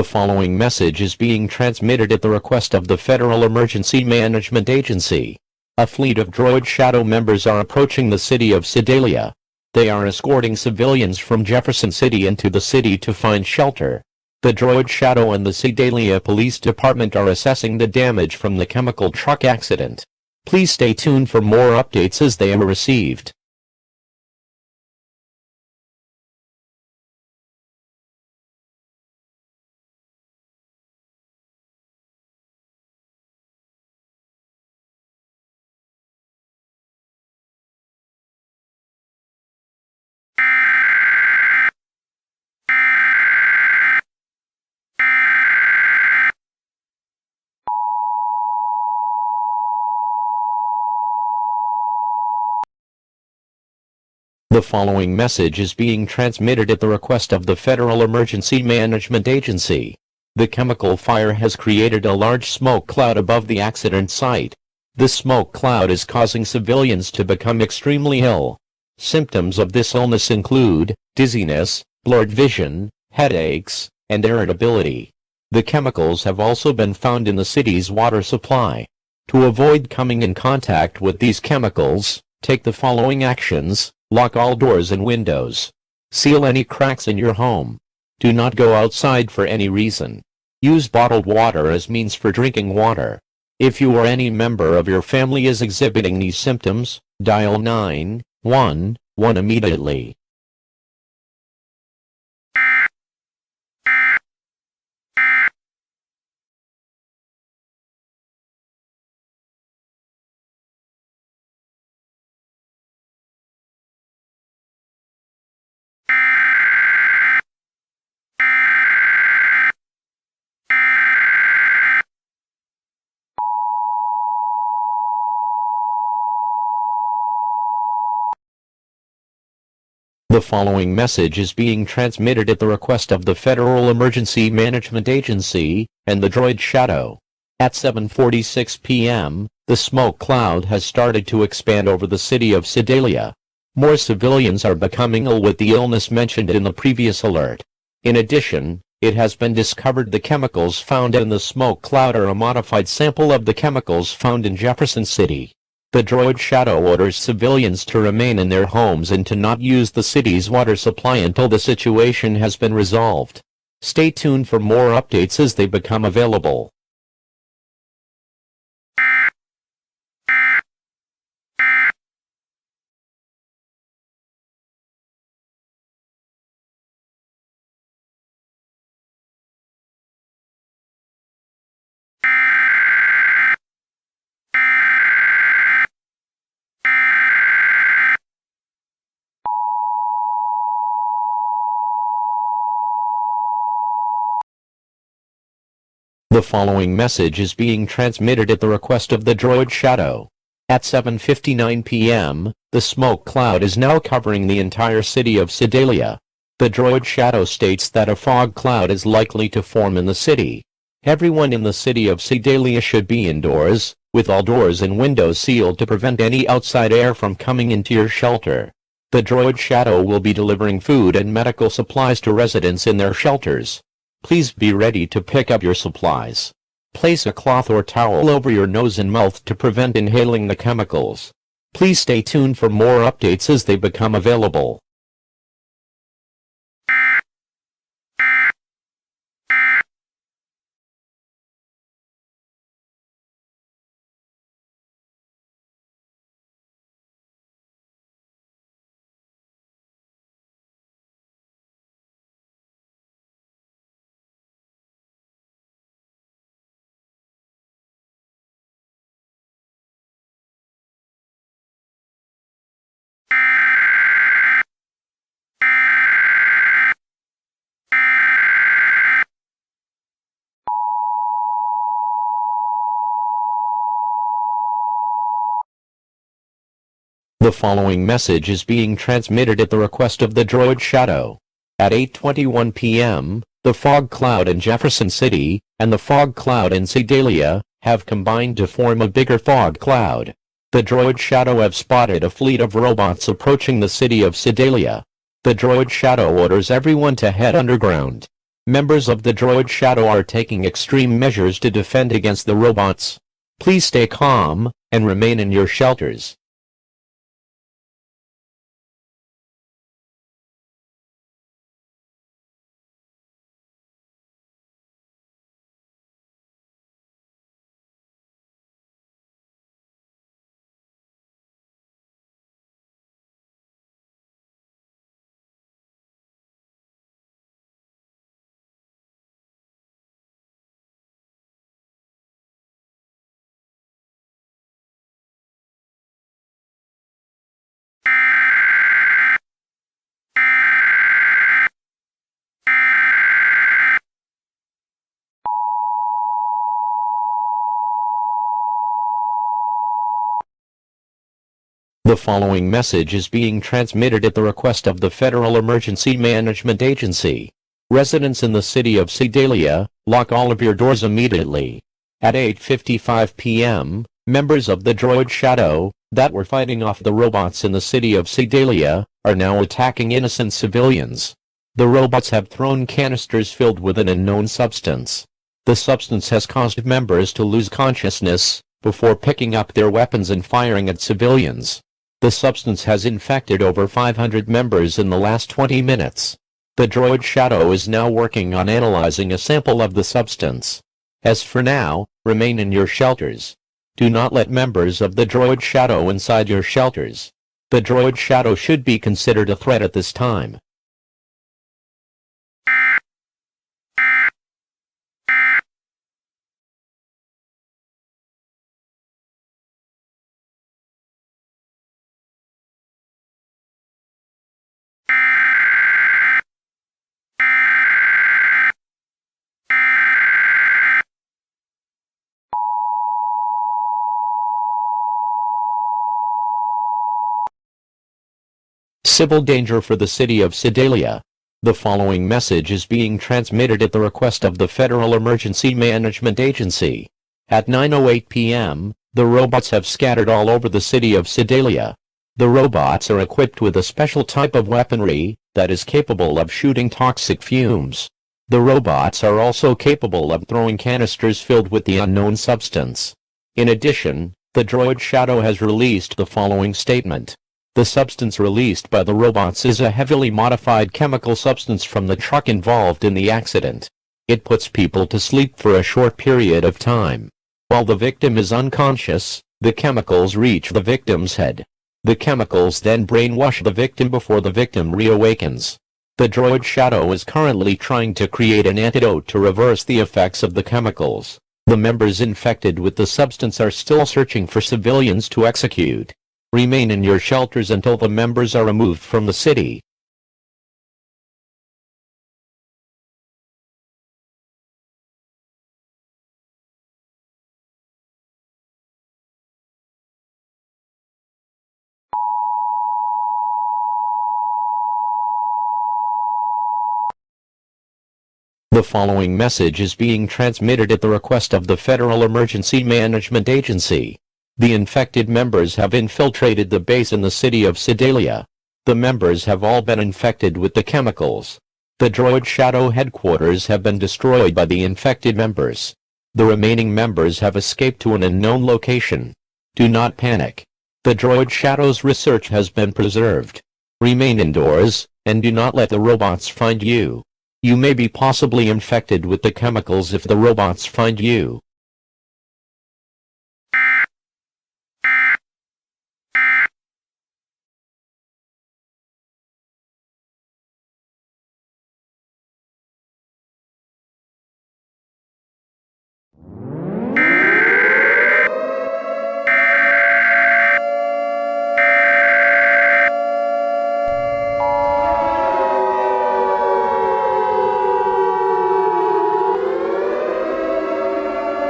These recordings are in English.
The following message is being transmitted at the request of the Federal Emergency Management Agency. A fleet of Droid Shadow members are approaching the city of Sedalia. They are escorting civilians from Jefferson City into the city to find shelter. The Droid Shadow and the Sedalia Police Department are assessing the damage from the chemical truck accident. Please stay tuned for more updates as they are received. The following message is being transmitted at the request of the Federal Emergency Management Agency. The chemical fire has created a large smoke cloud above the accident site. This smoke cloud is causing civilians to become extremely ill. Symptoms of this illness include dizziness, blurred vision, headaches, and irritability. The chemicals have also been found in the city's water supply. To avoid coming in contact with these chemicals, take the following actions. Lock all doors and windows. Seal any cracks in your home. Do not go outside for any reason. Use bottled water as means for drinking water. If you or any member of your family is exhibiting these symptoms, dial 911 immediately. The following message is being transmitted at the request of the Federal Emergency Management Agency and the Droid Shadow. At 7:46 p.m., the smoke cloud has started to expand over the city of Sedalia. More civilians are becoming ill with the illness mentioned in the previous alert. In addition, it has been discovered the chemicals found in the smoke cloud are a modified sample of the chemicals found in Jefferson City. The Droid Shadow orders civilians to remain in their homes and to not use the city's water supply until the situation has been resolved. Stay tuned for more updates as they become available. The following message is being transmitted at the request of the Droid Shadow. At 7:59 p.m., the smoke cloud is now covering the entire city of Sedalia. The Droid Shadow states that a fog cloud is likely to form in the city. Everyone in the city of Sedalia should be indoors, with all doors and windows sealed to prevent any outside air from coming into your shelter. The Droid Shadow will be delivering food and medical supplies to residents in their shelters. Please be ready to pick up your supplies. Place a cloth or towel over your nose and mouth to prevent inhaling the chemicals. Please stay tuned for more updates as they become available. The following message is being transmitted at the request of the Droid Shadow. At 8:21 p.m., the fog cloud in Jefferson City and the fog cloud in Sedalia have combined to form a bigger fog cloud. The Droid Shadow have spotted a fleet of robots approaching the city of Sedalia. The Droid Shadow orders everyone to head underground. Members of the Droid Shadow are taking extreme measures to defend against the robots. Please stay calm and remain in your shelters. The following message is being transmitted at the request of the Federal Emergency Management Agency. Residents in the city of Sedalia, lock all of your doors immediately. At 8:55 p.m., members of the Droid Shadow, that were fighting off the robots in the city of Sedalia, are now attacking innocent civilians. The robots have thrown canisters filled with an unknown substance. The substance has caused members to lose consciousness, before picking up their weapons and firing at civilians. The substance has infected over 500 members in the last 20 minutes. The Droid Shadow is now working on analyzing a sample of the substance. As for now, remain in your shelters. Do not let members of the Droid Shadow inside your shelters. The Droid Shadow should be considered a threat at this time. Civil danger for the city of Sedalia. The following message is being transmitted at the request of the Federal Emergency Management Agency. At 9:08 p.m., the robots have scattered all over the city of Sedalia. The robots are equipped with a special type of weaponry that is capable of shooting toxic fumes. The robots are also capable of throwing canisters filled with the unknown substance. In addition, the Droid Shadow has released the following statement. The substance released by the robots is a heavily modified chemical substance from the truck involved in the accident. It puts people to sleep for a short period of time. While the victim is unconscious, the chemicals reach the victim's head. The chemicals then brainwash the victim before the victim reawakens. The Droid Shadow is currently trying to create an antidote to reverse the effects of the chemicals. The members infected with the substance are still searching for civilians to execute. Remain in your shelters until the members are removed from the city. The following message is being transmitted at the request of the Federal Emergency Management Agency. The infected members have infiltrated the base in the city of Sedalia. The members have all been infected with the chemicals. The Droid Shadow headquarters have been destroyed by the infected members. The remaining members have escaped to an unknown location. Do not panic. The Droid Shadow's research has been preserved. Remain indoors, and do not let the robots find you. You may be possibly infected with the chemicals if the robots find you.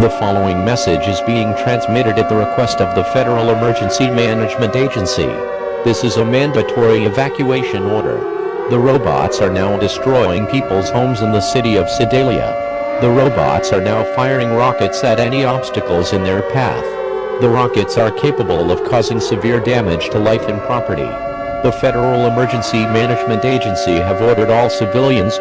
The following message is being transmitted at the request of the Federal Emergency Management Agency. This is a mandatory evacuation order. The robots are now destroying people's homes in the city of Sedalia. The robots are now firing rockets at any obstacles in their path. The rockets are capable of causing severe damage to life and property. The Federal Emergency Management Agency have ordered all civilians